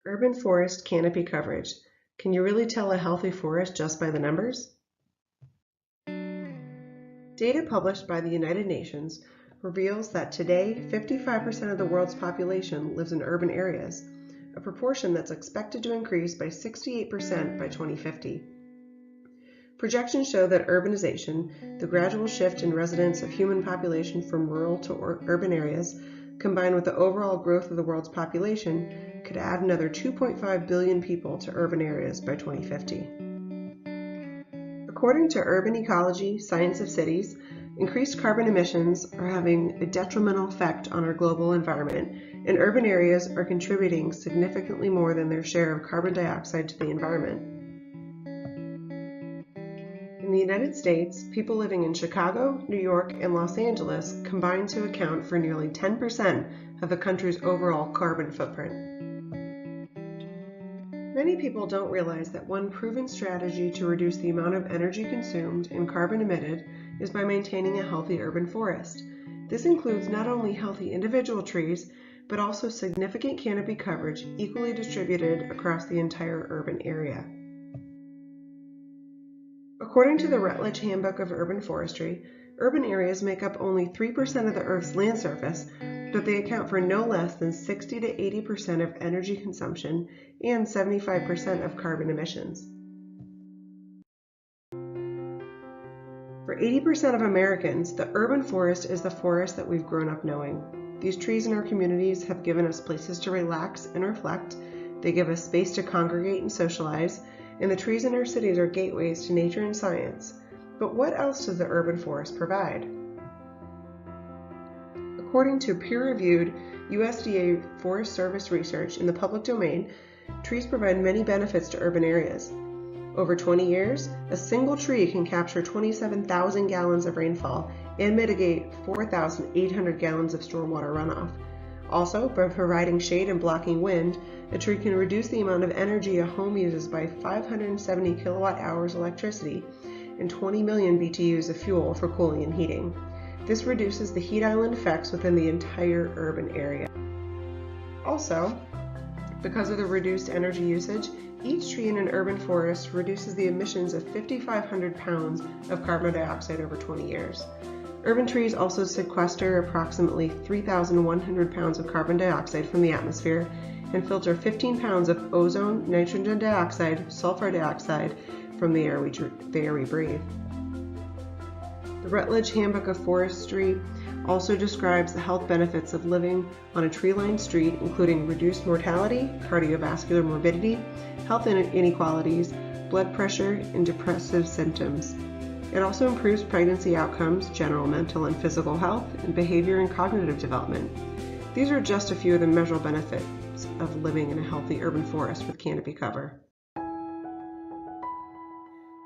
Urban forest canopy coverage. Can you really tell a healthy forest just by the numbers? Data published by the United Nations reveals that today 55% of the world's population lives in urban areas, a proportion that's expected to increase by 68% by 2050. Projections show that urbanization, the gradual shift in residence of human population from rural to urban areas, combined with the overall growth of the world's population, could add another 2.5 billion people to urban areas by 2050. According to Urban Ecology, Science of Cities, increased carbon emissions are having a detrimental effect on our global environment, and urban areas are contributing significantly more than their share of carbon dioxide to the environment. In the United States, people living in Chicago, New York, and Los Angeles combine to account for nearly 10% of the country's overall carbon footprint. Many people don't realize that one proven strategy to reduce the amount of energy consumed and carbon emitted is by maintaining a healthy urban forest. This includes not only healthy individual trees, but also significant canopy coverage equally distributed across the entire urban area. According to the Routledge Handbook of Urban Forestry, urban areas make up only 3% of the Earth's land surface, but they account for no less than 60 to 80% of energy consumption and 75% of carbon emissions. For 80% of Americans, the urban forest is the forest that we've grown up knowing. These trees in our communities have given us places to relax and reflect, they give us space to congregate and socialize, and the trees in our cities are gateways to nature and science. But what else does the urban forest provide? According to peer-reviewed USDA Forest Service research in the public domain, trees provide many benefits to urban areas. Over 20 years, a single tree can capture 27,000 gallons of rainfall and mitigate 4,800 gallons of stormwater runoff. Also, by providing shade and blocking wind, a tree can reduce the amount of energy a home uses by 570 kilowatt hours electricity and 20 million BTUs of fuel for cooling and heating. This reduces the heat island effects within the entire urban area. Also, because of the reduced energy usage, each tree in an urban forest reduces the emissions of 5,500 pounds of carbon dioxide over 20 years. Urban trees also sequester approximately 3,100 pounds of carbon dioxide from the atmosphere and filter 15 pounds of ozone, nitrogen dioxide, sulfur dioxide from the air we breathe. The Routledge Handbook of Forestry also describes the health benefits of living on a tree-lined street, including reduced mortality, cardiovascular morbidity, health inequalities, blood pressure, and depressive symptoms. It also improves pregnancy outcomes, general mental and physical health, and behavior and cognitive development. These are just a few of the measurable benefits of living in a healthy urban forest with canopy cover.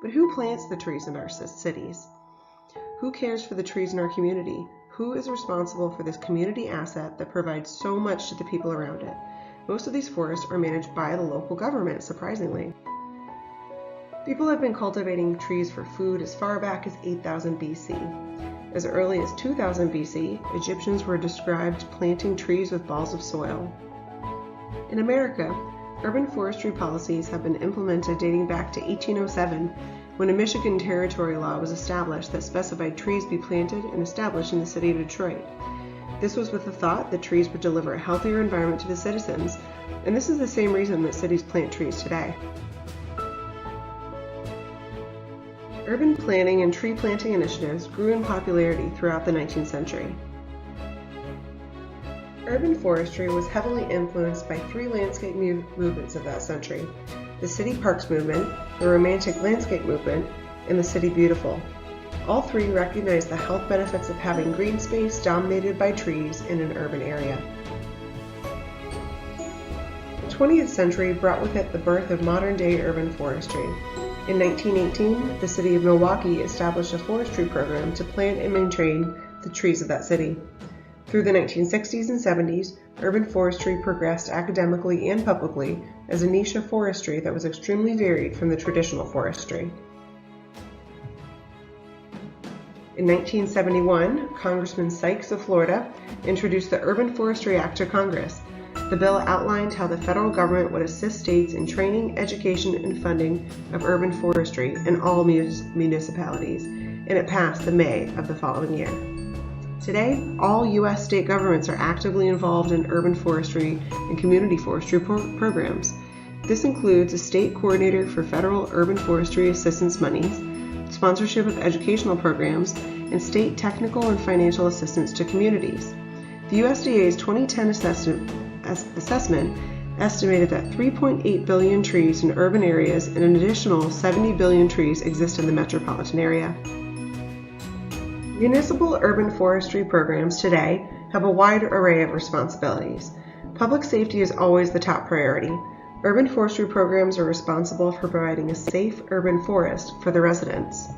But who plants the trees in our cities? Who cares for the trees in our community? Who is responsible for this community asset that provides so much to the people around it? Most of these forests are managed by the local government, surprisingly. People have been cultivating trees for food as far back as 8000 BC. As early as 2000 BC, Egyptians were described planting trees with balls of soil. In America, urban forestry policies have been implemented dating back to 1807, when a Michigan territory law was established that specified trees be planted and established in the city of Detroit. This was with the thought that trees would deliver a healthier environment to the citizens, and this is the same reason that cities plant trees today. Urban planning and tree planting initiatives grew in popularity throughout the 19th century. Urban forestry was heavily influenced by three landscape movements of that century: the City Parks movement, the Romantic landscape movement, and the City Beautiful. All three recognized the health benefits of having green space dominated by trees in an urban area. The 20th century brought with it the birth of modern-day urban forestry. In 1918, the city of Milwaukee established a forestry program to plant and maintain the trees of that city. Through the 1960s and 70s, urban forestry progressed academically and publicly as a niche of forestry that was extremely varied from the traditional forestry. In 1971, Congressman Sykes of Florida introduced the Urban Forestry Act to Congress. The bill outlined how the federal government would assist states in training, education, and funding of urban forestry in all municipalities, and it passed in May of the following year. Today, all U.S. state governments are actively involved in urban forestry and community forestry programs. This includes a state coordinator for federal urban forestry assistance monies, sponsorship of educational programs, and state technical and financial assistance to communities. The USDA's 2010 assessment estimated that 3.8 billion trees in urban areas and an additional 70 billion trees exist in the metropolitan area. Municipal urban forestry programs today have a wide array of responsibilities. Public safety is always the top priority. Urban forestry programs are responsible for providing a safe urban forest for the residents.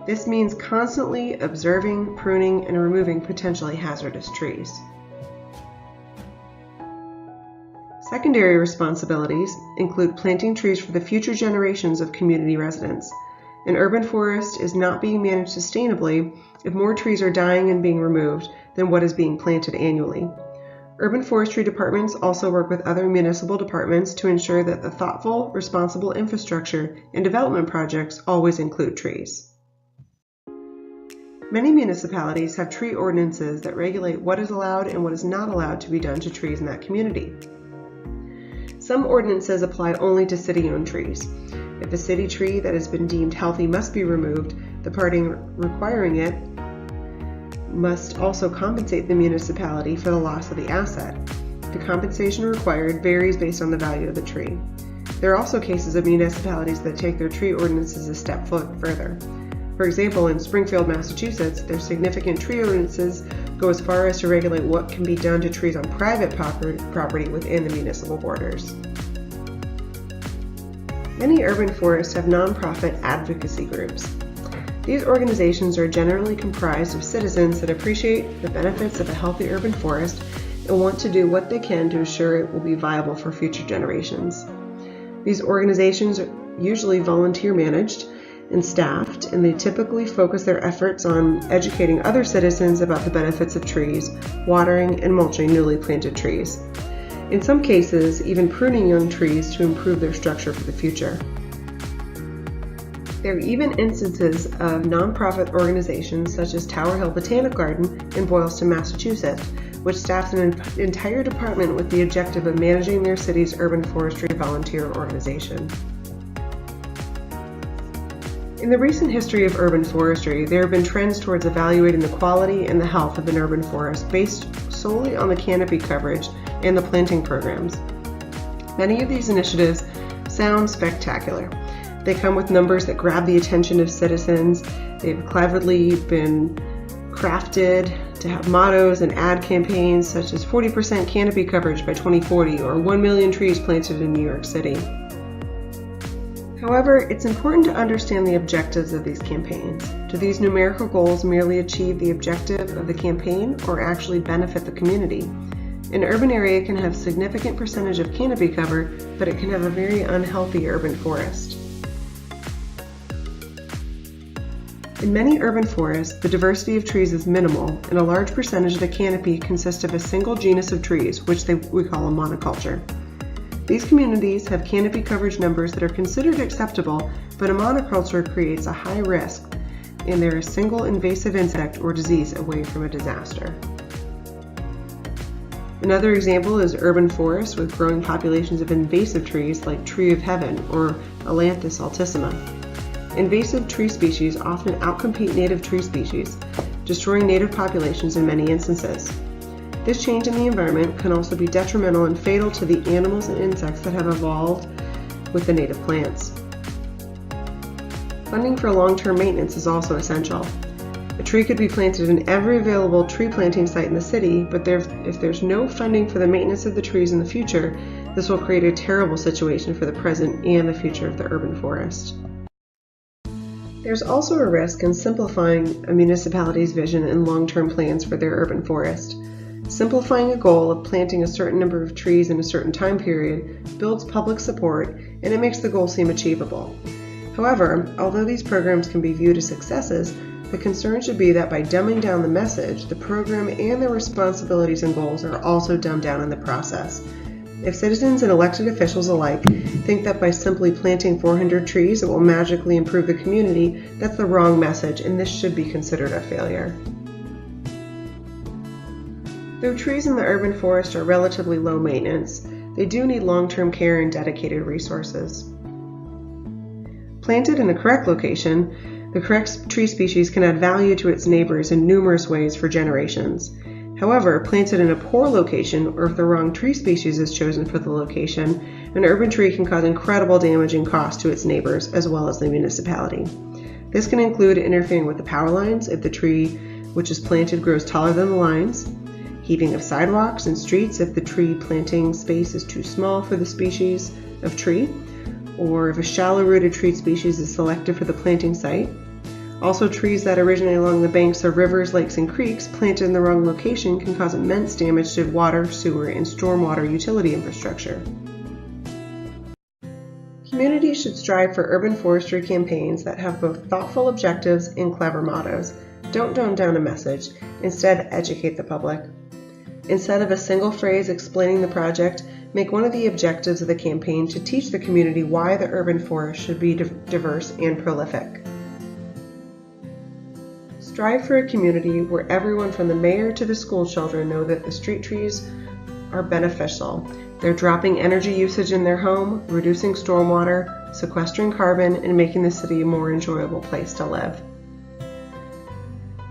This means constantly observing, pruning, and removing potentially hazardous trees. Secondary responsibilities include planting trees for the future generations of community residents. An urban forest is not being managed sustainably if more trees are dying and being removed than what is being planted annually. Urban forestry departments also work with other municipal departments to ensure that the thoughtful, responsible infrastructure and development projects always include trees. Many municipalities have tree ordinances that regulate what is allowed and what is not allowed to be done to trees in that community. Some ordinances apply only to city-owned trees. If a city tree that has been deemed healthy must be removed, the party requiring it must also compensate the municipality for the loss of the asset. The compensation required varies based on the value of the tree. There are also cases of municipalities that take their tree ordinances a step further. For example, in Springfield, Massachusetts, their significant tree ordinances go as far as to regulate what can be done to trees on private property within the municipal borders. Many urban forests have nonprofit advocacy groups. These organizations are generally comprised of citizens that appreciate the benefits of a healthy urban forest and want to do what they can to ensure it will be viable for future generations. These organizations are usually volunteer managed and staffed, and they typically focus their efforts on educating other citizens about the benefits of trees, watering, and mulching newly planted trees. In some cases, even pruning young trees to improve their structure for the future. There are even instances of nonprofit organizations such as Tower Hill Botanic Garden in Boylston, Massachusetts, which staffs an entire department with the objective of managing their city's urban forestry volunteer organization. In the recent history of urban forestry, there have been trends towards evaluating the quality and the health of an urban forest based solely on the canopy coverage and the planting programs. Many of these initiatives sound spectacular. They come with numbers that grab the attention of citizens. They've cleverly been crafted to have mottos and ad campaigns such as 40% canopy coverage by 2040 or 1 million trees planted in New York City. However, it's important to understand the objectives of these campaigns. Do these numerical goals merely achieve the objective of the campaign or actually benefit the community? An urban area can have a significant percentage of canopy cover, but it can have a very unhealthy urban forest. In many urban forests, the diversity of trees is minimal, and a large percentage of the canopy consists of a single genus of trees, which we call a monoculture. These communities have canopy coverage numbers that are considered acceptable, but a monoculture creates a high risk, and they're a single invasive insect or disease away from a disaster. Another example is urban forests with growing populations of invasive trees like tree of heaven or Ailanthus altissima. Invasive tree species often outcompete native tree species, destroying native populations in many instances. This change in the environment can also be detrimental and fatal to the animals and insects that have evolved with the native plants. Funding for long-term maintenance is also essential. A tree could be planted in every available tree planting site in the city, but if there's no funding for the maintenance of the trees in the future, this will create a terrible situation for the present and the future of the urban forest. There's also a risk in simplifying a municipality's vision and long-term plans for their urban forest. Simplifying a goal of planting a certain number of trees in a certain time period builds public support, and it makes the goal seem achievable. However, although these programs can be viewed as successes, The concern should be that by dumbing down the message, the program and the responsibilities and goals are also dumbed down in the process. If citizens and elected officials alike think that by simply planting 400 trees it will magically improve the community, that's the wrong message, and this should be considered a failure. Though trees in the urban forest are relatively low maintenance, they do need long-term care and dedicated resources. Planted in the correct location, the correct tree species can add value to its neighbors in numerous ways for generations. However, planted in a poor location, or if the wrong tree species is chosen for the location, an urban tree can cause incredible damage and cost to its neighbors as well as the municipality. This can include interfering with the power lines if the tree which is planted grows taller than the lines, heaving of sidewalks and streets if the tree planting space is too small for the species of tree, or if a shallow-rooted tree species is selected for the planting site. Also, trees that originate along the banks of rivers, lakes, and creeks planted in the wrong location can cause immense damage to water, sewer, and stormwater utility infrastructure. Communities should strive for urban forestry campaigns that have both thoughtful objectives and clever mottos. Don't dumb down a message, instead educate the public. Instead of a single phrase explaining the project, make one of the objectives of the campaign to teach the community why the urban forest should be diverse and prolific. Strive for a community where everyone from the mayor to the school children know that the street trees are beneficial. They're dropping energy usage in their home, reducing stormwater, sequestering carbon, and making the city a more enjoyable place to live.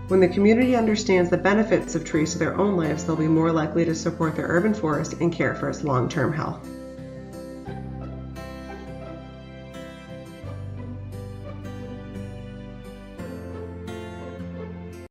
When the community understands the benefits of trees to their own lives, they'll be more likely to support their urban forest and care for its long-term health.